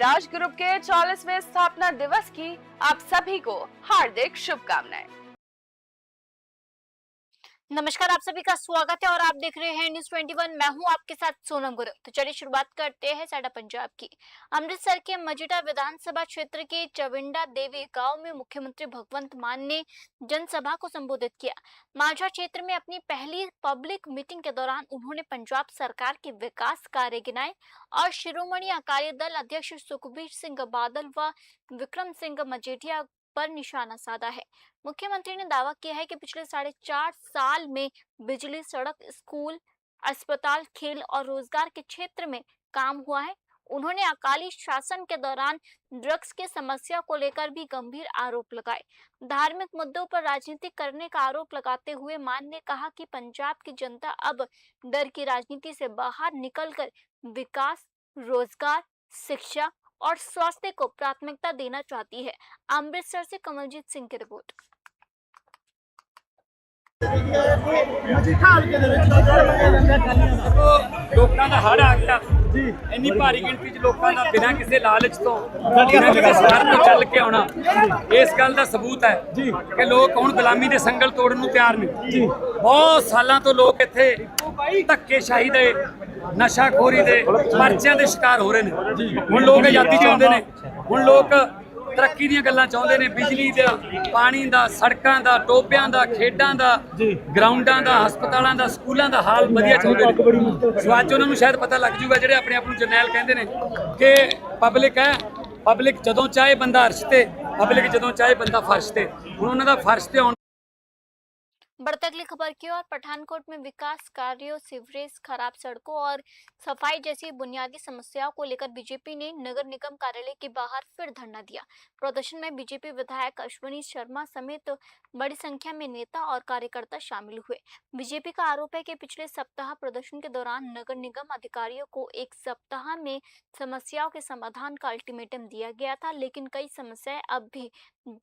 विराज group के 40वें स्थापना दिवस की आप सभी को हार्दिक शुभकामनाएं। नमस्कार, आप सभी का स्वागत है और आप देख रहे हैं न्यूज़ 21। मैं हूं आपके साथ सोनम गुरु। तो चलिए शुरुआत करते हैं साडा पंजाब की। अमृतसर के मजीठा विधानसभा क्षेत्र के चविंडा देवी गांव में मुख्यमंत्री भगवंत मान ने जनसभा को संबोधित किया। माझा क्षेत्र में अपनी पहली पब्लिक मीटिंग के दौरान उन्होंने पंजाब सरकार के विकास कार्य गिनाए और शिरोमणि अकाली दल अध्यक्ष सुखबीर सिंह बादल व विक्रम सिंह मजीठिया पर निशाना साधा है। मुख्यमंत्री ने दावा किया है कि पिछले 4.5 साल में बिजली, सड़क, स्कूल, अस्पताल, खेल और रोजगार के क्षेत्र में काम हुआ है। उन्होंने अकाली शासन के दौरान ड्रग्स की समस्या को लेकर भी गंभीर आरोप लगाए। धार्मिक मुद्दों पर राजनीति करने का आरोप लगाते हुए मान ने कहा कि पंजाब की जनता अब डर की राजनीति से बाहर निकलकर विकास, रोजगार, शिक्षा और स्वास्थ्य को प्राथमिकता देना चाहती है। अमृतसर से कमलजीत सिंह की रिपोर्ट। लोगों का हड़ आ गया इन्नी भारी गिनती च लोगों का बिना किसी लालच तो सरकार को चल के आना इस गल का सबूत है कि लोग हुण गुलामी के संगल तोड़न नूं तैयार ने। बहुत सालों तो लोग इत्थे धक्केशाही दे, नशाखोरी दे, पर्चियां दे शिकार हो रहे हैं। हुण लोग आजादी चाहुंदे ने, हुण लोग तरक्की दी गल्लां चाहुंदे ने, बिजली दा, पानी दा, सड़कां दा, टोबियां दा, खेडां दा, ग्राउंडां दा, हस्पतालां दा, स्कूलां दा हाल वधिया चाहुंदे ने। सो अज उन्हां नूं शायद पता लग जूगा जिहड़े अपने आप नूं जरनैल कहंदे ने कि पब्लिक है, पब्लिक जदों चाहे बंदा अर्श ते, पब्लिक जदों चाहे बंदा फर्श ते। हुण उन्हां दा फर्श ते आउण। बढ़ती अगली खबर की ओर। पठानकोट में विकास कार्यों, सीवरेज, खराब सड़कों और सफाई जैसी बुनियादी समस्याओं को लेकर बीजेपी ने नगर निगम कार्यालय के बाहर फिर धरना दिया। प्रदर्शन में बीजेपी विधायक अश्विनी शर्मा समेत बड़ी संख्या में नेता और कार्यकर्ता शामिल हुए। बीजेपी का आरोप है कि पिछले सप्ताह प्रदर्शन के दौरान नगर निगम अधिकारियों को 1 सप्ताह में समस्याओं के समाधान का अल्टीमेटम दिया गया था, लेकिन कई समस्याएं अब भी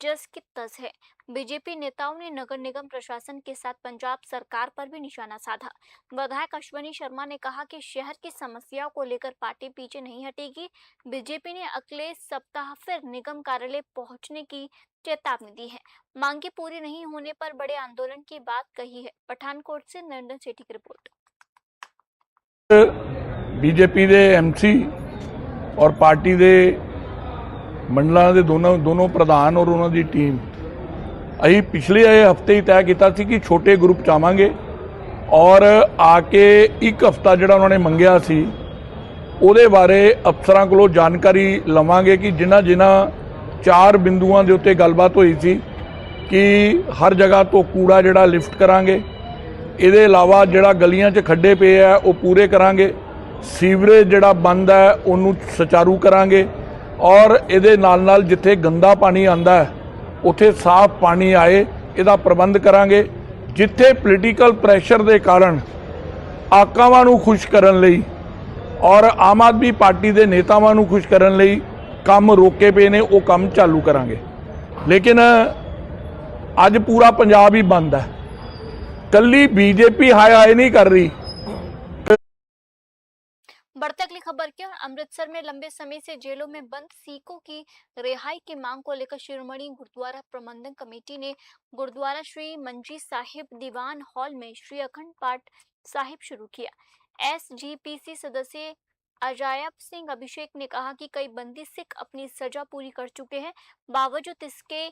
जस की तस है। बीजेपी नेताओं ने नगर निगम प्रशासन के साथ पंजाब सरकार पर भी निशाना साधा। विधायक अश्विनी शर्मा ने कहा कि शहर की समस्याओं को लेकर पार्टी पीछे नहीं हटेगी। बीजेपी ने अगले सप्ताह फिर निगम कार्यालय पहुंचने की चेतावनी दी है। मांगे पूरी नहीं होने पर बड़े आंदोलन की बात कही है। पठानकोट से नंदन सेठी की रिपोर्ट। बीजेपी के एमसी और पार्टी के मंडलों के दोनों प्रधान और उन्होंने टीम अभी पिछले हफ्ते ही तय किया कि छोटे ग्रुप चावांगे और आके एक हफ्ता जो उन्होंने मंगया सी उहदे बारे अफसरां कोलों जानकारी लवांगे कि जिन्हां जिन्हां 4 बिंदुआं दे उत्ते गलबात हुई सी कि हर जगह तो कूड़ा जिहड़ा लिफ्ट करांगे, इहदे अलावा जिहड़ा गलियां 'च खड्डे पे है वो पूरे करांगे, सीवरेज जिहड़ा बंद है उन्नूं सुचारू करांगे और इहदे नाल नाल जिथे गंदा पानी आंदा है उत्थे साफ पानी आए इहदा प्रबंध करांगे। जिथे पोलीटिकल प्रैशर के कारण आकावां नूं खुश करन लई और आम आदमी पार्टी के नेतावां नूं खुश करन लई काम रोके पे ने वो काम चालू करांगे। लेकिन अज पूरा पंजाब ही बंद है, कल्ली बीजेपी हाय हाय नहीं कर रही। बढ़ती अगली खबर की ओर। अमृतसर में लंबे समय से जेलों में बंद सिखों की रिहाई की मांग को लेकर शिरोमणि गुरुद्वारा प्रबंधन कमेटी ने गुरुद्वारा श्री मंजी साहिब दीवान हॉल में श्री अखंड पाठ साहिब शुरू किया। एसजीपीसी सदस्य अजायब सिंह अभिषेक ने कहा कि कई बंदी सिख अपनी सजा पूरी कर चुके हैं, बावजूद इसके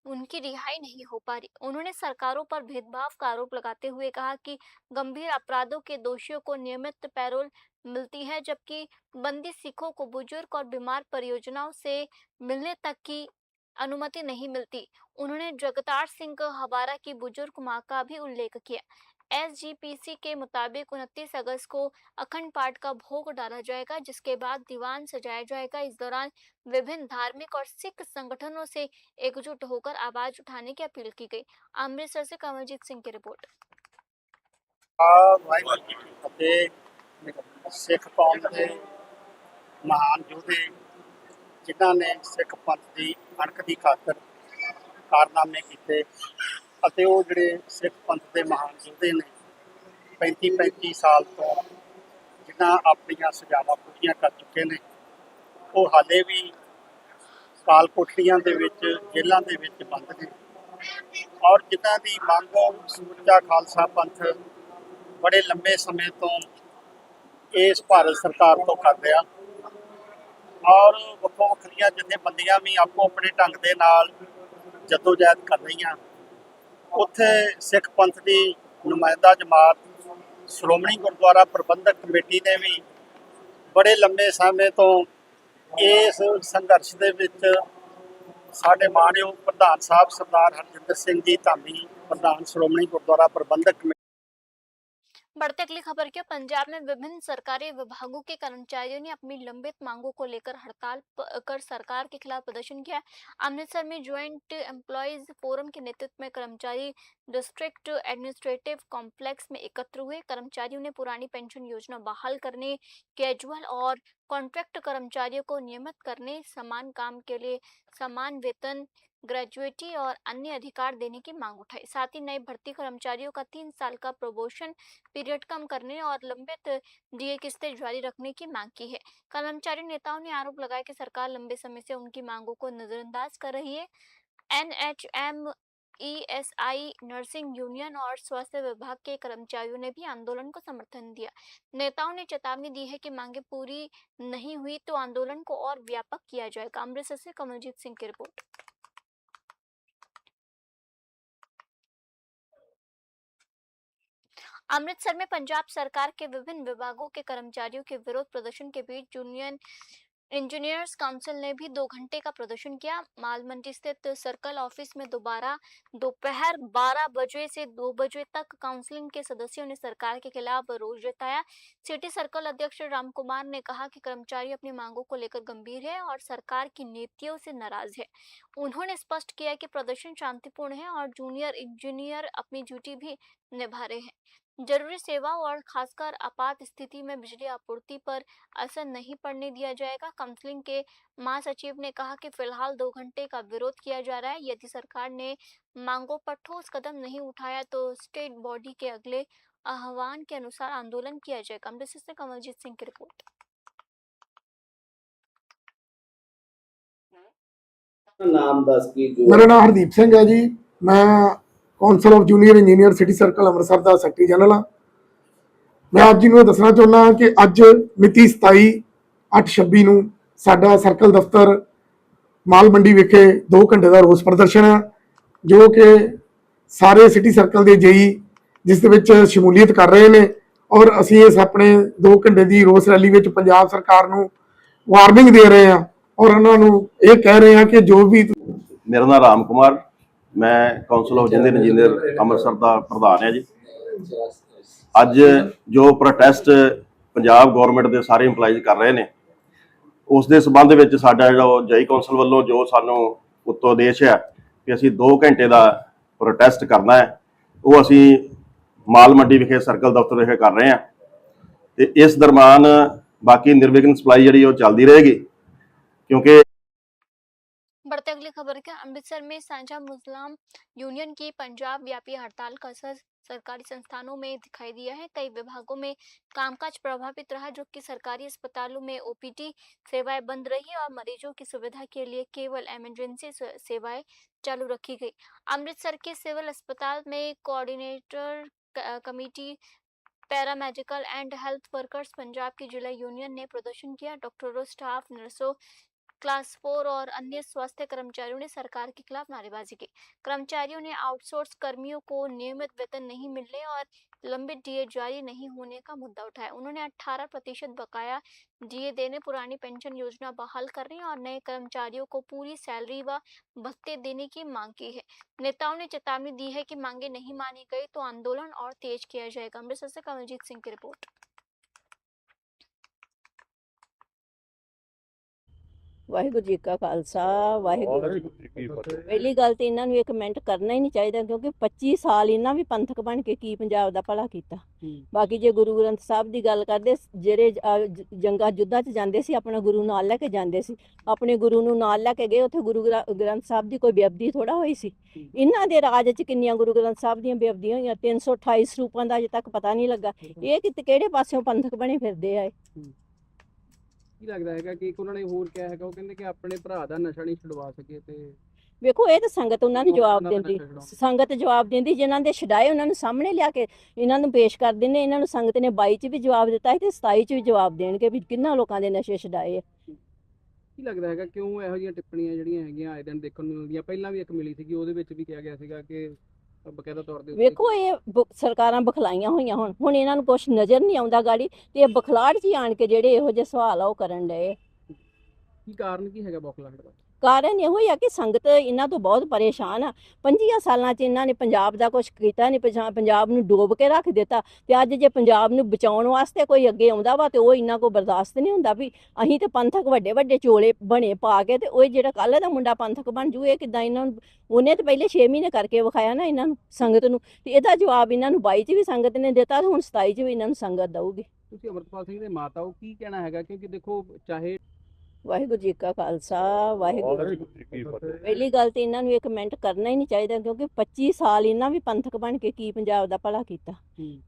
उनकी रिहाई नहीं हो पा रही। उन्होंने सरकारों पर भेदभाव का आरोप लगाते हुए कहा कि गंभीर अपराधों के दोषियों को नियमित पैरोल मिलती है, जबकि बंदी सिखों को बुजुर्ग और बीमार परियोजनाओं से मिलने तक की अनुमति नहीं मिलती। उन्होंने जगतार सिंह हवारा की बुजुर्ग मां का भी उल्लेख किया। एसजीपीसी के मुताबिक 29 अगस्त को अखंड पाठ का भोग डाला जाएगा, जिसके बाद दीवान सजाया जाएगा। इस दौरान विभिन्न धार्मिक और सिख संगठनों से एकजुट होकर आवाज उठाने की अपील की गई। अमृतसर से कमलजीत सिंह की रिपोर्ट। सिख कौम के महान योधे जिन्हों ने सिख पंथ की अणख की खातर कारनामे किए, वो जोड़े सिख पंथ के महान योधे ने 35 साल तो जिन्हें अपन सजावां पूरियां कर चुके हैं, ਉਹ ਹਾਲੇ ਵੀ ਕਾਲ ਕੋਠੜੀਆਂ ਦੇ ਵਿੱਚ, ਜੇਲ੍ਹਾਂ ਦੇ ਵਿੱਚ ਬੰਦ ਨੇ ਔਰ ਜਿਨ੍ਹਾਂ ਦੀ ਮੰਗ ਸਮੁੱਚਾ ਖਾਲਸਾ ਪੰਥ ਬੜੇ ਲੰਬੇ ਸਮੇਂ ਤੋਂ ਇਸ ਭਾਰਤ ਸਰਕਾਰ ਤੋਂ ਕਰ ਰਿਹਾ ਔਰ ਵੱਖੋ ਵੱਖਰੀਆਂ ਜਥੇਬੰਦੀਆਂ ਵੀ ਆਪੋ ਆਪਣੇ ਢੰਗ ਦੇ ਨਾਲ ਜਦੋਜਹਿਦ ਕਰ ਰਹੀਆਂ। ਉੱਥੇ ਸਿੱਖ ਪੰਥ ਦੀ ਨੁਮਾਇੰਦਾ ਜਮਾਤ ਸ਼੍ਰੋਮਣੀ ਗੁਰਦੁਆਰਾ ਪ੍ਰਬੰਧਕ ਕਮੇਟੀ ਨੇ ਵੀ ਬੜੇ ਲੰਬੇ ਸਮੇਂ ਤੋਂ ਇਸ ਸੰਘਰਸ਼ ਦੇ ਵਿੱਚ ਸਾਡੇ ਮਾਣਯੋਗ ਪ੍ਰਧਾਨ ਸਾਹਿਬ ਸਰਦਾਰ ਹਰਜਿੰਦਰ ਸਿੰਘ जी ਧਾਮੀ प्रधान श्रोमणी गुरुद्वारा प्रबंधक कमेटी। बढ़ते अगली खबर के पंजाब में विभिन्न सरकारी विभागों के कर्मचारियों ने अपनी लंबित मांगों को लेकर हड़ताल कर सरकार के खिलाफ प्रदर्शन किया। अमृतसर में ज्वाइंट एम्प्लॉयज फोरम के नेतृत्व में कर्मचारी डिस्ट्रिक्ट एडमिनिस्ट्रेटिव कॉम्प्लेक्स में एकत्र हुए। कर्मचारियों ने पुरानी पेंशन योजना बहाल करने, कैजुअल और कॉन्ट्रैक्ट कर्मचारियों को नियमित करने, समान काम के लिए समान वेतन, ग्रेजुएटी और अन्य अधिकार देने की मांग उठाई। साथ ही नए भर्ती कर्मचारियों का 3 साल का प्रोबेशन पीरियड कम करने और लंबित डीए किस्तें जारी रखने की मांग की है। कर्मचारी नेताओं ने आरोप लगाया कि सरकार लंबे समय से उनकी मांगों को नजरअंदाज कर रही है। एनएचएम, ईएसआई, नर्सिंग यूनियन और स्वास्थ्य विभाग के कर्मचारियों ने भी आंदोलन को समर्थन दिया। नेताओं ने चेतावनी दी है कि मांगे पूरी नहीं हुई तो आंदोलन को और व्यापक किया जाएगा। अमृतसर से कमलजीत सिंह की रिपोर्ट। अमृतसर में पंजाब सरकार के विभिन्न विभागों के कर्मचारियों के विरोध प्रदर्शन के बीच यूनियन इंजीनियर्स काउंसिल ने भी 2 घंटे का प्रदर्शन किया। माल मंडी स्थित सर्कल ऑफिस में दोपहर 12 बजे से 2 बजे तक काउंसिलिंग के सदस्यों ने सरकार के खिलाफ रोष जताया। सिटी सर्कल अध्यक्ष राम कुमार ने कहा कि कर्मचारी अपनी मांगों को लेकर गंभीर है और सरकार की नीतियों से नाराज है। उन्होंने स्पष्ट किया कि प्रदर्शन शांतिपूर्ण है और जूनियर इंजीनियर अपनी ड्यूटी भी निभा रहे हैं। जरूरी सेवाओं और खासकर आपात स्थिति में बिजली आपूर्ति पर असर नहीं पड़ने दिया जाएगा। काउंसिलिंग के महासचिव ने कहा कि फिलहाल 2 घंटे का विरोध किया जा रहा है। यदि सरकार ने मांगों पर ठोस कदम नहीं उठाया तो स्टेट बॉडी के अगले आह्वान के अनुसार आंदोलन किया जाएगा। अमृतसर से कमलजीत सिंह की रिपोर्ट। नाम दस की मेरा नाम हरदीप सिंह है जी। मैं council of junior engineer city circle Amritsar ਦਾ ਸੈਕਟਰੀ ਜਨਰਲ ਹਾਂ। ਮੈਂ ਆਪ ਜੀ ਨੂੰ ਦੱਸਣਾ ਚਾਹੁੰਦਾ ਹਾਂ ਕਿ ਅੱਜ ਮਿਤੀ 27/8/26 ਨੂੰ ਸਾਡਾ ਸਰਕਲ ਦਫ਼ਤਰ ਮਾਲ ਮੰਡੀ ਵਿਖੇ 2 ਘੰਟੇ ਦਾ ਰੋਸ ਪ੍ਰਦਰਸ਼ਨ ਹੈ, ਜੋ ਕਿ ਸਾਰੇ ਸਿਟੀ ਸਰਕਲ ਦੇ ਜੇਈ ਜਿਸ ਦੇ ਵਿੱਚ ਸ਼ਮੂਲੀਅਤ ਕਰ ਰਹੇ ਨੇ ਔਰ ਅਸੀਂ ਇਸ ਆਪਣੇ 2 ਘੰਟੇ ਦੀ ਰੋਸ ਰੈਲੀ ਵਿੱਚ ਪੰਜਾਬ ਸਰਕਾਰ ਨੂੰ ਵਾਰਨਿੰਗ ਦੇ ਰਹੇ ਹਾਂ ਔਰ ਉਹਨਾਂ ਨੂੰ ਇਹ ਕਹਿ ਰਹੇ ਹਾਂ ਕਿ ਜੋ ਵੀ। मेरा नाम राम कुमार, मैं council of junior engineer Amritsar ਦਾ ਪ੍ਰਧਾਨ ਹੈ ਜੀ। ਅੱਜ ਜੋ ਪ੍ਰੋਟੈਸਟ ਪੰਜਾਬ ਗਵਰਨਮੈਂਟ ਦੇ ਸਾਰੇ ਇੰਪਲਾਈਜ਼ ਕਰ ਰਹੇ ਨੇ ਉਸ ਦੇ ਸਬੰਧ ਵਿੱਚ ਸਾਡਾ ਜਿਹੜਾ ਜਈ ਕੌਂਸਲ ਵੱਲੋਂ ਜੋ ਸਾਨੂੰ ਉੱਤੋਂ ਆਦੇਸ਼ ਹੈ ਕਿ ਅਸੀਂ 2 ਘੰਟੇ ਦਾ ਪ੍ਰੋਟੈਸਟ ਕਰਨਾ ਹੈ, ਉਹ ਅਸੀਂ ਮਾਲ ਮੰਡੀ ਵਿਖੇ ਸਰਕਲ ਦਫ਼ਤਰ ਵਿਖੇ ਕਰ ਰਹੇ ਹਾਂ ਤੇ ਇਸ ਦਰਮਿਆਨ ਬਾਕੀ ਨਿਰਵਿਘਨ ਸਪਲਾਈ ਜਿਹੜੀ ਉਹ ਚੱਲਦੀ ਰਹੇਗੀ क्योंकि। बढ़ते अगली खबर के अमृतसर में साझा मुस्लिम यूनियन की पंजाब व्यापी हड़ताल का असर सरकारी संस्थानों में दिखाई दिया है। कई विभागों में कामकाज प्रभावित रहा, जो कि सरकारी अस्पतालों में ओपीडी सेवाएं बंद रही और मरीजों की सुविधा के लिए केवल इमरजेंसी सेवाएं चालू रखी गई। अमृतसर के सिविल अस्पताल में coordinator committee paramedical and health workers Punjab की जिला यूनियन ने प्रदर्शन किया। डॉक्टरों, स्टाफ, नर्सों, क्लास 4 और अन्य स्वास्थ्य कर्मचारियों ने सरकार के खिलाफ नारेबाजी की। कर्मचारियों ने आउटसोर्स कर्मियों को नियमित वेतन नहीं मिलने और लंबित डीए जारी नहीं होने का मुद्दा उठाया। उन्होंने 18% बकाया डीए देने, पुरानी पेंशन योजना बहाल करने और नए कर्मचारियों को पूरी सैलरी व भत्ते देने की मांग की है। नेताओं ने चेतावनी दी है कि मांगे नहीं मानी गई तो आंदोलन और तेज किया जाएगा। अमृतसर से कमलजीत सिंह की रिपोर्ट। ਵਾਹਿਗੁਰੂ ਜੀ ਕਾ ਖਾਲਸਾ ਵਾਹਿਗੁਰੂ ਜੀ ਕੀ ਫਤਿਹ। ਪਹਿਲੀ ਗੱਲ ਤੇ ਇਹਨਾਂ ਨੂੰ ਇੱਕ ਮਿੰਟ ਕਰਨਾ ਹੀ ਨਹੀਂ ਚਾਹੀਦਾ, ਕਿਉਂਕਿ 25 ਸਾਲ ਇਹਨਾਂ ਵੀ ਪੰਥਕ ਬਣ ਕੇ ਕੀ ਪੰਜਾਬ ਦਾ ਭਲਾ ਕੀਤਾ। ਬਾਕੀ ਜੇ ਗੁਰੂ ਗ੍ਰੰਥ ਸਾਹਿਬ ਦੀ ਗੱਲ ਕਰਦੇ, ਜਿਹੜੇ ਜੰਗਾਂ ਯੁੱਧਾਂ 'ਚ ਜਾਂਦੇ ਸੀ ਆਪਣਾ ਗੁਰੂ ਨਾਲ ਲੈ ਕੇ ਜਾਂਦੇ ਸੀ, ਆਪਣੇ ਗੁਰੂ ਨੂੰ ਨਾਲ ਲੈ ਕੇ ਗਏ, ਉੱਥੇ ਗੁਰੂ ਗ੍ਰੰਥ ਸਾਹਿਬ ਦੀ ਕੋਈ ਬੇਅਦਬੀ ਥੋੜਾ ਹੋਈ ਸੀ। ਇਹਨਾਂ ਦੇ ਰਾਜ 'ਚ ਕਿੰਨੀਆਂ ਗੁਰੂ ਗ੍ਰੰਥ ਸਾਹਿਬ ਦੀਆਂ ਬੇਅਦਬੀਆਂ ਹੋਈਆਂ, 328 ਸਰੂਪਾਂ ਦਾ ਅਜੇ ਤੱਕ ਪਤਾ ਨਹੀਂ ਲੱਗਾ। ਇਹ ਕਿਤੇ ਕਿਹੜੇ ਪਾਸਿਓਂ ਪੰਥਕ ਬਣੇ ਫਿਰਦੇ ਆ। ਕੀ ਲੱਗਦਾ ਹੈਗਾ ਕਿ ਇੱਕ ਉਹਨਾਂ ਨੇ ਹੋਰ ਕਿਹਾ ਹੈਗਾ, ਉਹ ਕਹਿੰਦੇ ਕਿ ਆਪਣੇ ਭਰਾ ਦਾ ਨਸ਼ਾ ਨਹੀਂ ਛੁਡਵਾ ਸਕੇ ਤੇ ਵੇਖੋ ਇਹ ਤਾਂ ਸੰਗਤ ਉਹਨਾਂ ਨੂੰ ਜਵਾਬ ਉਹਨਾਂ ਦਾ ਦਿੰਦੀ, ਨਸ਼ਾ ਛੁਡਾਉਣ। ਸੰਗਤ ਜਵਾਬ ਦਿੰਦੀ। ਜਿਨ੍ਹਾਂ ਦੇ ਛਡਾਏ ਉਹਨਾਂ ਨੂੰ ਸਾਹਮਣੇ ਲਿਆ ਕੇ ਇਹਨਾਂ ਨੂੰ ਪੇਸ਼ ਕਰ ਦਿੰਦੇ। ਇਹਨਾਂ ਨੂੰ ਸੰਗਤ ਨੇ 22 ਚ ਵੀ ਜਵਾਬ ਦਿੱਤਾ ਸੀ ਤੇ 27 ਚ ਵੀ ਜਵਾਬ ਦੇਣਗੇ ਵੀ ਕਿੰਨਾ ਲੋਕਾਂ ਦੇ ਨਸ਼ੇ ਛਡਾਏ ਆ। ਕੀ ਲੱਗਦਾ ਹੈਗਾ ਕਿਉਂ ਇਹੋ ਜਿਹੀਆਂ ਟਿੱਪਣੀਆਂ ਜਿਹੜੀਆਂ ਹੈਗੀਆਂ ਆਏ ਦਿਨ ਦੇਖਣ ਨੂੰ ਮਿਲਦੀਆਂ? ਪਹਿਲਾਂ ਵੀ ਇੱਕ ਮਿਲੀ ਸੀਗੀ, ਉਹਦੇ ਵਿੱਚ ਵੀ ਕਿਹਾ ਗਿਆ ਸੀਗਾ ਕਿ ਬਕਾਇਦਾ ਤੌਰ ਦੇ ਉੱਤੇ ਵੇਖੋ ਇਹ ਸਰਕਾਰਾਂ ਬਖਲਾਈਆਂ ਹੋਈਆਂ ਹੁਣ ਇਹਨਾਂ ਨੂੰ ਕੁਝ ਨਜ਼ਰ ਨਹੀਂ ਆਉਂਦਾ ਗਾੜੀ, ਤੇ ਇਹ ਬਖਲਾੜ 'ਚ ਹੀ ਆਣ ਕੇ ਜਿਹੜੇ ਇਹੋ ਜਿਹੇ ਸਵਾਲ ਆ ਉਹ ਕਰਨ ਡਏ। ਕੀ ਕਾਰਨ ਕੀ ਹੈਗਾ ਬੌਖਲਾਹਟ ਦਾ? ਕਾਰਨ ਇਹੋ ਹੀ ਆ ਕਿ ਸੰਗਤ ਇਹਨਾਂ ਤੋਂ ਬਹੁਤ ਪਰੇਸ਼ਾਨ ਆ। 25 ਸਾਲਾਂ 'ਚ ਇਹਨਾਂ ਨੇ ਪੰਜਾਬ ਦਾ ਕੁਝ ਕੀਤਾ ਨਹੀਂ, ਪੰਜਾਬ ਨੂੰ ਡੋਬ ਕੇ ਰੱਖ ਦਿੱਤਾ। ਤੇ ਅੱਜ ਜੇ ਪੰਜਾਬ ਨੂੰ ਬਚਾਉਣ ਵਾਸਤੇ ਕੋਈ ਅੱਗੇ ਆਉਂਦਾ ਵਾ ਤੇ ਉਹ ਇਹਨਾਂ ਕੋ ਬਰਦਾਸ਼ਤ ਨਹੀਂ ਹੁੰਦਾ ਵੀ ਅਸੀਂ ਤੇ ਪੰਥਕ ਵੱਡੇ ਵੱਡੇ ਚੋਲੇ ਬਣੇ ਪਾ ਕੇ, ਤੇ ਉਹ ਜਿਹੜਾ ਕੱਲ੍ਹ ਦਾ ਮੁੰਡਾ ਪੰਥਕ ਬਣ ਜੂ, ਇਹ ਕਿੱਦਾਂ ਇਹਨਾਂ ਨੂੰ? ਉਹਨੇ ਤੇ ਪਹਿਲੇ 6 ਮਹੀਨੇ ਕਰਕੇ ਵਿਖਾਇਆ ਨਾ ਇਹਨਾਂ ਨੂੰ, ਸੰਗਤ ਨੂੰ। ਤੇ ਇਹਦਾ ਜਵਾਬ ਇਹਨਾਂ ਨੂੰ 22 ਚ ਵੀ ਸੰਗਤ ਨੇ ਦਿੱਤਾ ਤੇ ਹੁਣ 27 ਚ ਵੀ ਇਹਨਾਂ ਨੂੰ ਸੰਗਤ ਦਊਗੀ। ਤੁਸੀਂ ਅਮਰਪਾਲ ਸਿੰਘ ਦੇ ਮਾਤਾ ਹੋ, ਕੀ ਕਹਿਣਾ ਹੈਗਾ? ਕਿਉਂਕਿ ਦੇਖੋ ਚਾਹੇ ਵਾਹਿਗੁਰੂ ਜੀ ਕਾ ਖਾਲਸਾ ਵਾਹਿਗੁਰੂ ਜੀ ਕੀ ਫਤਿਹ। ਪਹਿਲੀ ਗੱਲ ਤੇ ਇਹਨਾਂ ਨੂੰ ਇੱਕ ਮਿੰਟ ਕਰਨਾ ਹੀ ਨਹੀਂ ਚਾਹੀਦਾ, ਕਿਉਂਕਿ 25 ਸਾਲ ਇਹਨਾਂ ਵੀ ਪੰਥਕ ਬਣ ਕੇ ਕੀ ਪੰਜਾਬ ਦਾ ਭਲਾ ਕੀਤਾ।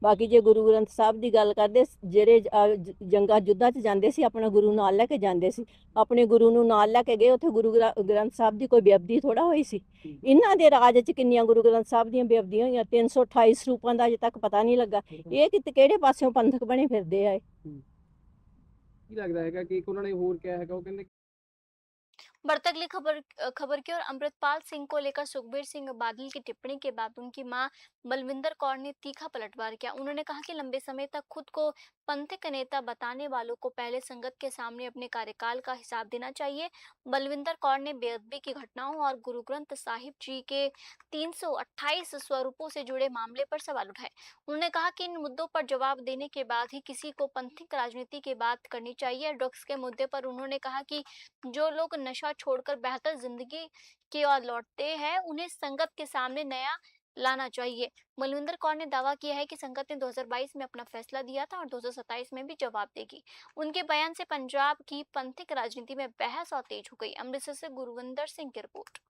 ਬਾਕੀ ਜੇ ਗੁਰੂ ਗ੍ਰੰਥ ਸਾਹਿਬ ਦੀ ਗੱਲ ਕਰਦੇ, ਜਿਹੜੇ ਜੰਗਾਂ ਯੁੱਧਾਂ 'ਚ ਜਾਂਦੇ ਸੀ ਆਪਣਾ ਗੁਰੂ ਨਾਲ ਲੈ ਕੇ ਜਾਂਦੇ ਸੀ, ਆਪਣੇ ਗੁਰੂ ਨੂੰ ਨਾਲ ਲੈ ਕੇ ਗਏ। ਉੱਥੇ ਗੁਰੂ ਗ੍ਰੰਥ ਸਾਹਿਬ ਦੀ ਕੋਈ ਬੇਅਦਬੀ ਥੋੜਾ ਹੋਈ ਸੀ। ਇਹਨਾਂ ਦੇ ਰਾਜ 'ਚ ਕਿੰਨੀਆਂ ਗੁਰੂ ਗ੍ਰੰਥ ਸਾਹਿਬ ਦੀਆਂ ਬੇਅਦਬੀਆਂ ਹੋਈਆਂ, 328 ਸਰੂਪਾਂ ਦਾ ਅਜੇ ਤੱਕ ਪਤਾ ਨਹੀਂ ਲੱਗਾ। ਇਹ ਕਿਹੜੇ ਪਾਸਿਓਂ ਪੰਥਕ ਬਣੇ ਫਿਰਦੇ ਆ? ਕੀ ਲੱਗਦਾ ਹੈਗਾ ਕਿ ਇੱਕ ਉਹਨਾਂ ਨੇ ਹੋਰ ਕਿਹਾ ਹੈਗਾ, ਉਹ ਕਹਿੰਦੇ बढ़ते अगली खबर की ओर। अमृतपाल सिंह को लेकर सुखबीर सिंह बादल की टिप्पणी के बाद उनकी मां बलविंदर कौर ने तीखा पलटवार किया। उन्होंने कहा कि लंबे समय तक खुद को पंथिक नेता बताने वालों को पहले संगत के सामने अपने कार्यकाल का हिसाब देना चाहिए। बलविंदर कौर ने बेअदबी की घटनाओं और गुरु ग्रंथ साहिब जी के 328 स्वरूपों से जुड़े मामले पर सवाल उठाए। उन्होंने कहा कि इन मुद्दों पर जवाब देने के बाद ही किसी को पंथिक राजनीति की बात करनी चाहिए। ड्रग्स के मुद्दे पर उन्होंने कहा कि जो लोग नशा छोड़कर बेहतर जिंदगी की ओर लौटते हैं उन्हें संगत के सामने नया लाना चाहिए। बलविंदर कौर ने दावा किया है कि संगत ने 2022 में अपना फैसला दिया था और 2027 में भी जवाब देगी। उनके बयान से पंजाब की पंथिक राजनीति में बहस और तेज हो गई। अमृतसर से गुरविंदर सिंह की रिपोर्ट।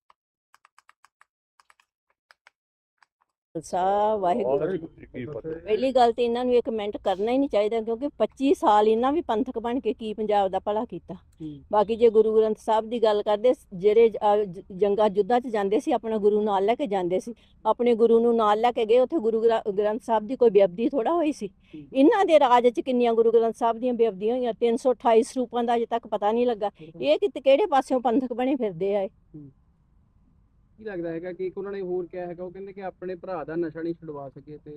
ਵਾਹਿਗੁਰੂ ਜੀ ਕੀ ਫਤਿਹ। ਪਹਿਲੀ ਗੱਲ ਤੇ ਇਹਨਾਂ ਨੂੰ ਇੱਕ ਮਿੰਟ ਕਰਨਾ ਹੀ ਨਹੀਂ ਚਾਹੀਦਾ, ਕਿਉਂਕਿ 25 ਸਾਲ ਇਹਨਾਂ ਵੀ ਪੰਥਕ ਬਣ ਕੇ ਕੀ ਪੰਜਾਬ ਦਾ ਭਲਾ ਕੀਤਾ। ਬਾਕੀ ਜੇ ਗੁਰੂ ਗ੍ਰੰਥ ਸਾਹਿਬ ਦੀ ਗੱਲ ਕਰਦੇ, ਜਿਹੜੇ ਜੰਗਾਂ ਯੁੱਧਾਂ 'ਚ ਜਾਂਦੇ ਸੀ ਆਪਣਾ ਗੁਰੂ ਨਾਲ ਲੈ ਕੇ ਜਾਂਦੇ ਸੀ, ਆਪਣੇ ਗੁਰੂ ਨੂੰ ਨਾਲ ਲੈ ਕੇ ਗਏ। ਉੱਥੇ ਗੁਰੂ ਗ੍ਰੰਥ ਸਾਹਿਬ ਦੀ ਕੋਈ ਬੇਅਦਬੀ ਥੋੜਾ ਹੋਈ ਸੀ। ਇਹਨਾਂ ਦੇ ਰਾਜ 'ਚ ਕਿੰਨੀਆਂ ਗੁਰੂ ਗ੍ਰੰਥ ਸਾਹਿਬ ਦੀਆਂ ਬੇਅਦਬੀਆਂ ਹੋਈਆਂ, 328 ਸਰੂਪਾਂ ਦਾ ਅਜੇ ਤੱਕ ਪਤਾ ਨਹੀਂ ਲੱਗਾ। ਇਹ ਕਿਹੜੇ ਪਾਸਿਓਂ ਪੰਥਕ ਬਣੇ ਫਿਰਦੇ ਆ? ਕੀ ਲੱਗਦਾ ਹੈਗਾ ਕਿ ਇੱਕ ਉਹਨਾਂ ਨੇ ਹੋਰ ਕਿਹਾ ਹੈਗਾ, ਉਹ ਕਹਿੰਦੇ ਕਿ ਆਪਣੇ ਭਰਾ ਦਾ ਨਸ਼ਾ ਨਹੀਂ ਛੁਡਵਾ ਸਕੇ ਤੇ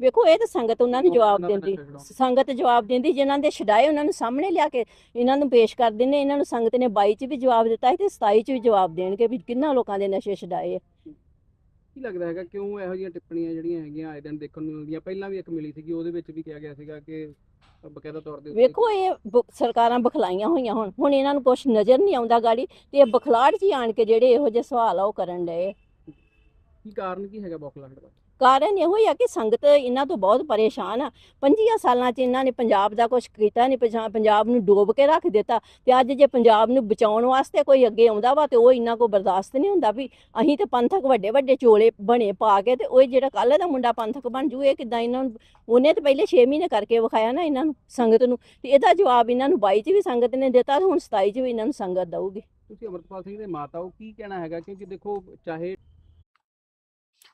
ਵੇਖੋ ਇਹ ਤਾਂ ਸੰਗਤ ਉਹਨਾਂ ਨੂੰ ਜਵਾਬ ਉਹਨਾਂ ਦਾ ਦਿੰਦੀ, ਨਸ਼ਾ ਛੁਡਾਉਣ। ਸੰਗਤ ਜਵਾਬ ਦਿੰਦੀ। ਜਿਨ੍ਹਾਂ ਦੇ ਛਡਾਏ ਉਹਨਾਂ ਨੂੰ ਸਾਹਮਣੇ ਲਿਆ ਕੇ ਇਹਨਾਂ ਨੂੰ ਪੇਸ਼ ਕਰ ਦਿੰਦੇ। ਇਹਨਾਂ ਨੂੰ ਸੰਗਤ ਨੇ 22 ਚ ਵੀ ਜਵਾਬ ਦਿੱਤਾ ਸੀ ਤੇ 27 ਚ ਵੀ ਜਵਾਬ ਦੇਣਗੇ ਵੀ ਕਿੰਨਾ ਲੋਕਾਂ ਦੇ ਨਸ਼ੇ ਛਡਾਏ ਆ। ਕੀ ਲੱਗਦਾ ਹੈਗਾ ਕਿਉਂ ਇਹੋ ਜਿਹੀਆਂ ਟਿੱਪਣੀਆਂ ਜਿਹੜੀਆਂ ਹੈਗੀਆਂ ਆਏ ਦਿਨ ਦੇਖਣ ਨੂੰ ਮਿਲਦੀਆਂ? ਪਹਿਲਾਂ ਵੀ ਇੱਕ ਮਿਲੀ ਸੀਗੀ, ਉਹਦੇ ਵਿੱਚ ਵੀ ਕਿਹਾ ਗਿਆ ਸੀਗਾ ਕਿ ਬਕਾਇਦਾ ਤੌਰ ਦੇ ਉੱਤੇ ਵੇਖੋ ਇਹ ਸਰਕਾਰਾਂ ਬਖਲਾਈਆਂ ਹੋਈਆਂ ਹੁਣ ਇਹਨਾਂ ਨੂੰ ਕੁਝ ਨਜ਼ਰ ਨਹੀਂ ਆਉਂਦਾ ਗਾੜੀ, ਤੇ ਇਹ ਬਖਲਾੜ 'ਚ ਹੀ ਆਣ ਕੇ ਜਿਹੜੇ ਇਹੋ ਜਿਹੇ ਸਵਾਲ ਆ ਉਹ ਕਰਨ ਡਏ। ਕੀ ਕਾਰਨ ਕੀ ਹੈਗਾ ਬੌਖਲਾਹਟ ਦਾ? ਕਾਰਨ ਇਹੋ ਹੀ ਆ ਕਿ ਸੰਗਤ ਇਹਨਾਂ ਤੋਂ ਬਹੁਤ ਪਰੇਸ਼ਾਨ ਆ। 25 ਸਾਲਾਂ 'ਚ ਇਹਨਾਂ ਨੇ ਪੰਜਾਬ ਦਾ ਕੁਝ ਕੀਤਾ ਨਹੀਂ, ਪੰਜਾਬ ਨੂੰ ਡੋਬ ਕੇ ਰੱਖ ਦਿੱਤਾ। ਤੇ ਅੱਜ ਜੇ ਪੰਜਾਬ ਨੂੰ ਬਚਾਉਣ ਵਾਸਤੇ ਕੋਈ ਅੱਗੇ ਆਉਂਦਾ ਵਾ ਤੇ ਉਹ ਇਹਨਾਂ ਕੋ ਬਰਦਾਸ਼ਤ ਨਹੀਂ ਹੁੰਦਾ ਵੀ ਅਸੀਂ ਤੇ ਪੰਥਕ ਵੱਡੇ ਵੱਡੇ ਚੋਲੇ ਬਣੇ ਪਾ ਕੇ, ਤੇ ਉਹ ਜਿਹੜਾ ਕੱਲ੍ਹ ਦਾ ਮੁੰਡਾ ਪੰਥਕ ਬਣ ਜੂ, ਇਹ ਕਿੱਦਾਂ ਇਹਨਾਂ ਨੂੰ? ਉਹਨੇ ਤੇ ਪਹਿਲੇ 6 ਮਹੀਨੇ ਕਰਕੇ ਵਿਖਾਇਆ ਨਾ ਇਹਨਾਂ ਨੂੰ, ਸੰਗਤ ਨੂੰ। ਤੇ ਇਹਦਾ ਜਵਾਬ ਇਹਨਾਂ ਨੂੰ 22 ਚ ਵੀ ਸੰਗਤ ਨੇ ਦਿੱਤਾ ਤੇ ਹੁਣ 27 ਚ ਵੀ ਇਹਨਾਂ ਨੂੰ ਸੰਗਤ ਦਊਗੀ। ਤੁਸੀਂ ਅਮਰਪਾਲ ਸਿੰਘ ਦੇ ਮਾਤਾ ਹੋ, ਕੀ ਕਹਿਣਾ ਹੈਗਾ? ਕਿਉਂਕਿ ਦੇਖੋ ਚਾਹੇ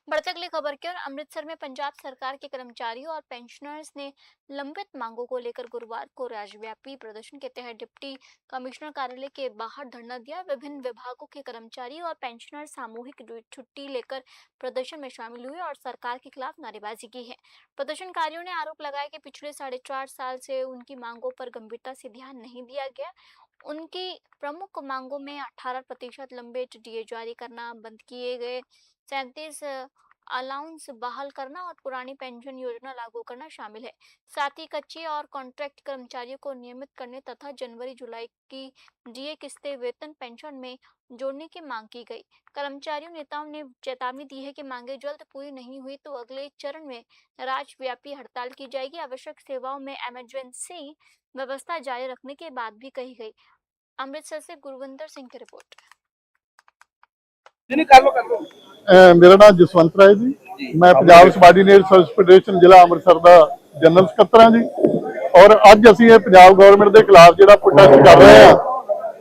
बढ़ते अगली खबर की ओर। अमृतसर में पंजाब सरकार के कर्मचारियों और पेंशनर्स ने लंबित मांगों को लेकर गुरुवार को राज्यव्यापी प्रदर्शन के तहत डिप्टी कमिश्नर कार्यालय के बाहर धरना दिया। विभिन्न विभागों के कर्मचारी और पेंशनर सामूहिक छुट्टी लेकर प्रदर्शन में शामिल हुए और सरकार के खिलाफ नारेबाजी की है। प्रदर्शनकारियों ने आरोप लगाया कि पिछले 4.5 साल से उनकी मांगों पर गंभीरता से ध्यान नहीं दिया गया। उनकी प्रमुख मांगों में 18% लंबित डीए जारी करना, बंद किए गए 37 अलाउंस बहाल करना और पुरानी पेंशन योजना लागू करना शामिल है। साथ ही कच्चे और कॉन्ट्रैक्ट कर्मचारियों को नियमित करने तथा जनवरी जुलाई की डीए किस्तें वेतन पेंशन में जोड़ने की मांग की गई। कर्मचारियों नेताओं ने चेतावनी दी है कि मांगे जल्द पूरी नहीं हुई तो अगले चरण में राज्यव्यापी हड़ताल की जाएगी। आवश्यक सेवाओं में इमरजेंसी व्यवस्था जारी रखने के बाद भी कही गई। अमृतसर से गुरविंदर सिंह की रिपोर्ट। ਮੇਰਾ ਨਾਮ ਜਸਵੰਤ ਰਾਏ ਜੀ, ਮੈਂ ਪੰਜਾਬ ਸਬਾਰਡੀਨੇਟ ਸਰਵਿਸ ਫੈਡਰੇਸ਼ਨ ਜ਼ਿਲ੍ਹਾ ਅੰਮ੍ਰਿਤਸਰ ਦਾ ਜਨਰਲ ਸਕੱਤਰ ਹਾਂ ਜੀ। ਔਰ ਅੱਜ ਅਸੀਂ ਇਹ ਪੰਜਾਬ ਗਵਰਨਮੈਂਟ ਦੇ ਖਿਲਾਫ ਜਿਹੜਾ ਪ੍ਰੋਟੈਸਟ ਕਰ ਰਹੇ ਆ,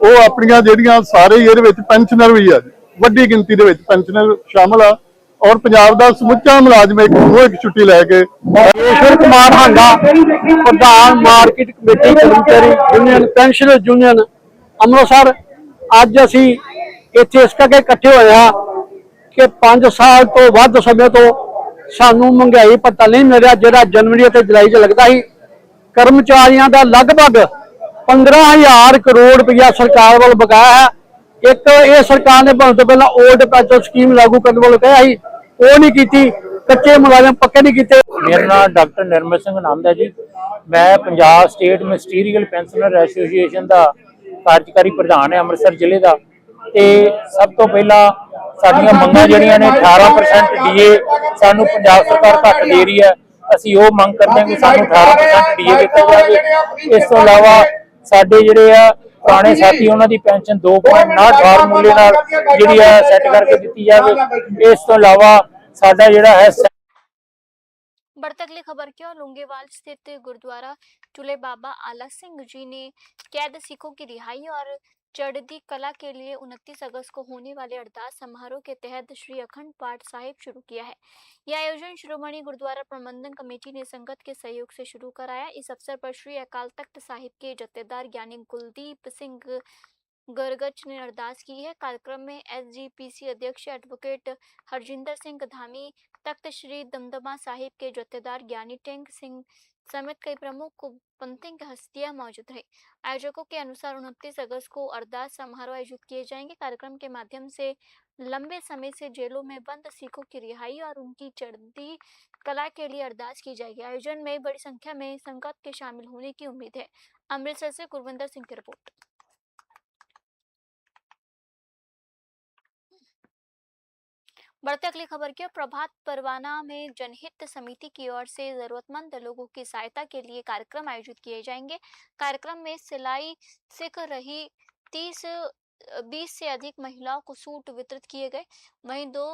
ਉਹ ਆਪਣੀਆਂ ਜਿਹੜੀਆਂ ਸਾਰੇ ਹੀ ਇਹਦੇ ਵਿੱਚ ਪੈਨਸ਼ਨਰ ਵੀ ਆ, ਵੱਡੀ ਗਿਣਤੀ ਦੇ ਵਿੱਚ ਪੈਨਸ਼ਨਰ ਸ਼ਾਮਲ ਆ, ਔਰ ਪੰਜਾਬ ਦਾ ਸਮੁੱਚਾ ਮੁਲਾਜ਼ਮ ਇੱਕ ਛੁੱਟੀ ਲੈ ਕੇ। ਈਸ਼ਵਰ ਕੁਮਾਰ ਹਾਂਗਾ, ਪ੍ਰਧਾਨ ਮਾਰਕੀਟ ਕਮੇਟੀ ਕਰਮਚਾਰੀ ਯੂਨੀਅਨ ਪੈਨਸ਼ਨਰ ਯੂਨੀਅਨ ਅੰਮ੍ਰਿਤਸਰ। ਅੱਜ ਅਸੀਂ ਇੱਥੇ ਇਸ ਕਰਕੇ ਇਕੱਠੇ ਹੋਏ ਹਾਂ ਕਿ 5 ਸਾਲ ਤੋਂ ਵੱਧ ਸਮੇਂ ਤੋਂ ਸਾਨੂੰ ਮਹਿੰਗਾਈ ਭੱਤਾ ਨਹੀਂ ਮਿਲ ਰਿਹਾ, ਜਿਹੜਾ ਜਨਵਰੀ ਅਤੇ ਜੁਲਾਈ 'ਚ ਲੱਗਦਾ ਸੀ। ਕਰਮਚਾਰੀਆਂ ਦਾ ਲਗਭਗ 15,000 ਕਰੋੜ ਰੁਪਇਆ ਸਰਕਾਰ ਵੱਲ ਬਕਾਇਆ ਹੈ। ਇੱਕ ਇਹ ਸਰਕਾਰ ਨੇ ਬਣਨ ਤੋਂ ਪਹਿਲਾਂ 올ਡ ਪੈਨਸ਼ਨ ਸਕੀਮ ਲਾਗੂ ਕਰਨ ਵੱਲ ਕਿਹਾ ਸੀ, ਉਹ ਨਹੀਂ ਕੀਤੀ। ਕੱਚੇ ਮੁਲਾਜ਼ਮ ਪੱਕੇ ਨਹੀਂ ਕੀਤੇ। मेरा नाम डॉक्टर निर्मल सिंह नंद है जी। मैं Punjab state ministerial pensioner association का कार्यकारी प्रधान है अमृतसर जिले का। ਤੇ ਸਭ ਤੋਂ ਪਹਿਲਾਂ ਸਾਡੀਆਂ ਮੰਗਾਂ ਜਿਹੜੀਆਂ ਨੇ 18% ਡੀਏ ਸਾਨੂੰ ਪੰਜਾਬ ਸਰਕਾਰ ਘੱਟ ਦੇ ਰਹੀ ਹੈ। ਅਸੀਂ ਉਹ ਮੰਗ ਕਰਦੇ ਹਾਂ ਕਿ ਸਾਨੂੰ 18% ਡੀਏ ਦਿੱਤਾ ਜਾਵੇ। ਇਸ ਤੋਂ ਇਲਾਵਾ ਸਾਡੇ ਜਿਹੜੇ ਆ ਪੁਰਾਣੇ ਸਾਥੀ ਉਹਨਾਂ ਦੀ ਪੈਨਸ਼ਨ 2.59 ਫਾਰਮੂਲੇ ਨਾਲ ਜਿਹੜੀ ਆ ਸੈੱਟ ਕਰਕੇ ਦਿੱਤੀ ਜਾਵੇ। ਇਸ ਤੋਂ ਇਲਾਵਾ ਸਾਡਾ ਜਿਹੜਾ ਹੈ बढ़ती अगली खबर की ओर लुंगेवाल स्थित गुरुद्वारा चूल्हे बाबा आला सिंह जी ने कैद सिखों की रिहाई और चढ़ती कला के लिए 29 अगस्त को होने वाले अरदास समारोह के तहत श्री अखंड पाठ साहिब शुरू किया है। यह आयोजन श्रोमणी गुरुद्वारा प्रबंधन कमेटी ने संगत के सहयोग से शुरू कराया। इस अवसर पर श्री अकाल तख्त साहिब के जत्थेदार ज्ञानी कुलदीप सिंह गरगच ने अरदास की है। कार्यक्रम में SGPC अध्यक्ष एडवोकेट हरजिंदर सिंह धामी, तख्त श्री दमदमा साहिब के जत्थेदार ज्ञानी टेंग सिंह समेत कई प्रमुख पंथिक हस्तियां मौजूद रहे। आयोजकों के अनुसार 29 अगस्त को अरदास समारोह आयोजित किए जाएंगे। कार्यक्रम के माध्यम से लंबे समय से जेलों में बंद सिखों की रिहाई और उनकी चढ़ती कला के लिए अरदास की जाएगी। आयोजन में बड़ी संख्या में संगत के शामिल होने की उम्मीद है। अमृतसर से गुरविंदर सिंह की रिपोर्ट। बढ़ते अगली खबर की प्रभात परवाना में जनहित समिति की ओर से जरूरतमंद लोगों की सहायता के लिए कार्यक्रम आयोजित किए जाएंगे। कार्यक्रम में सिलाई सीख रही 20 से अधिक महिलाओं को सूट वितरित किए गए। वहीं 2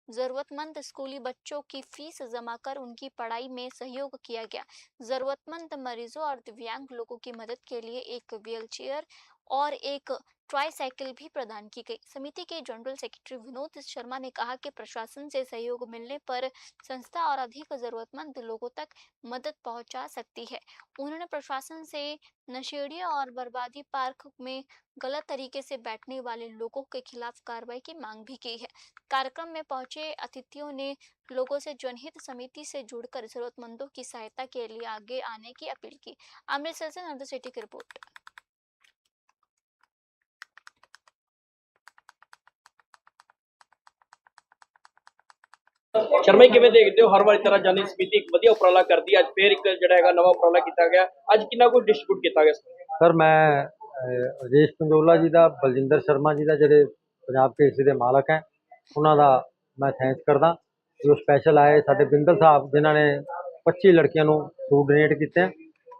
जरूरतमंद स्कूली बच्चों की फीस जमा कर उनकी पढ़ाई में सहयोग किया गया। जरूरतमंद मरीजों और दिव्यांग लोगों की मदद के लिए एक व्हीलचेयर और एक ट्राईसाइकिल भी प्रदान की गई। समिति के जनरल सेक्रेटरी विनोद शर्मा ने कहा कि प्रशासन से सहयोग मिलने पर संस्था और अधिक जरूरतमंद लोगों तक मदद पहुंचा सकती है। उन्होंने प्रशासन से नशेड़िया और बर्बादी पार्क में गलत तरीके से बैठने वाले लोगों के खिलाफ कार्रवाई की मांग भी की है। कार्यक्रम में पहुंचे अतिथियों ने लोगों से जनहित समिति से जुड़कर जरूरतमंदों की सहायता के लिए आगे आने की अपील की। अमृतसर से नंदू सेठी की रिपोर्ट। शर्मा जी किवें देखते हो हर वारी तरह जानी समिति एक वधिया उपराला करदी है, अज फिर एक जिहड़ा हैगा नवा उपराला कीता गया, अज कितना कुछ डिस्ट्रीब्यूट कीता गया? सर मैं राजेश पंजोला जी का, बलजिंदर शर्मा जी का जिहड़े पंजाब केसरी के मालक हैं, उन्होंने मैं थैंक्स करदा जो स्पैशल आए। साडे बिंदल साहब जिन्होंने 25 लड़कियों को सूट डोनेट किए हैं,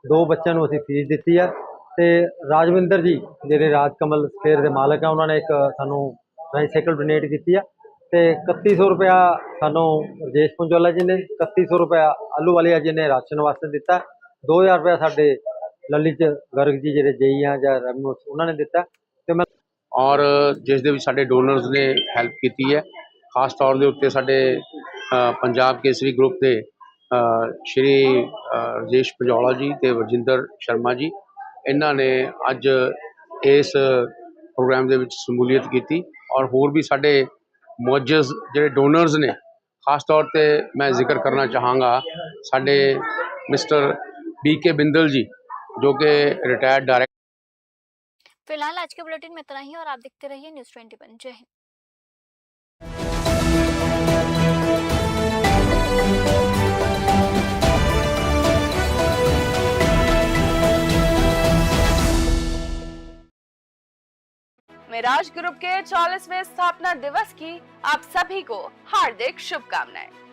2 बच्चों को असीं फीस दी है। तो राजविंदर जी जिहड़े राजकमल स्केयर के मालक हैं, उन्होंने एक सानू ट्राईसाइकिल डोनेट की है। तो 3100 रुपया सानू राजेश पंजोला जी ने, 3100 रुपया आलू वालिया जी ने राशन वास्ते दिता, 2000 रुपया साडे ललित गर्ग जी जिहड़े जेई हैं जां रेवन्यू उन्होंने दिता। तो मैं और जिस दे विच साडे डोनर्स ने हैल्प की है, खास तौर के उत्ते साडे पंजाब केसरी ग्रुप के श्री राजेश पंजोला जी ते वरजिंदर शर्मा जी, इन्हां ने अज इस प्रोग्राम दे विच शमूलियत की। और होर भी साडे मौजूद जिहड़े डोनर्स ने, खास तौर पे मैं जिक्र करना चाहांगा साडे मिस्टर BK बिंदल जी जो कि रिटायर्ड डायरेक्टर। फिलहाल आज के बुलेटिन में इतना ही और आप देखते रहिए न्यूज़ 21। जय हिंद। मिराज ग्रुप के 44वें स्थापना दिवस की आप सभी को हार्दिक शुभकामनाएं।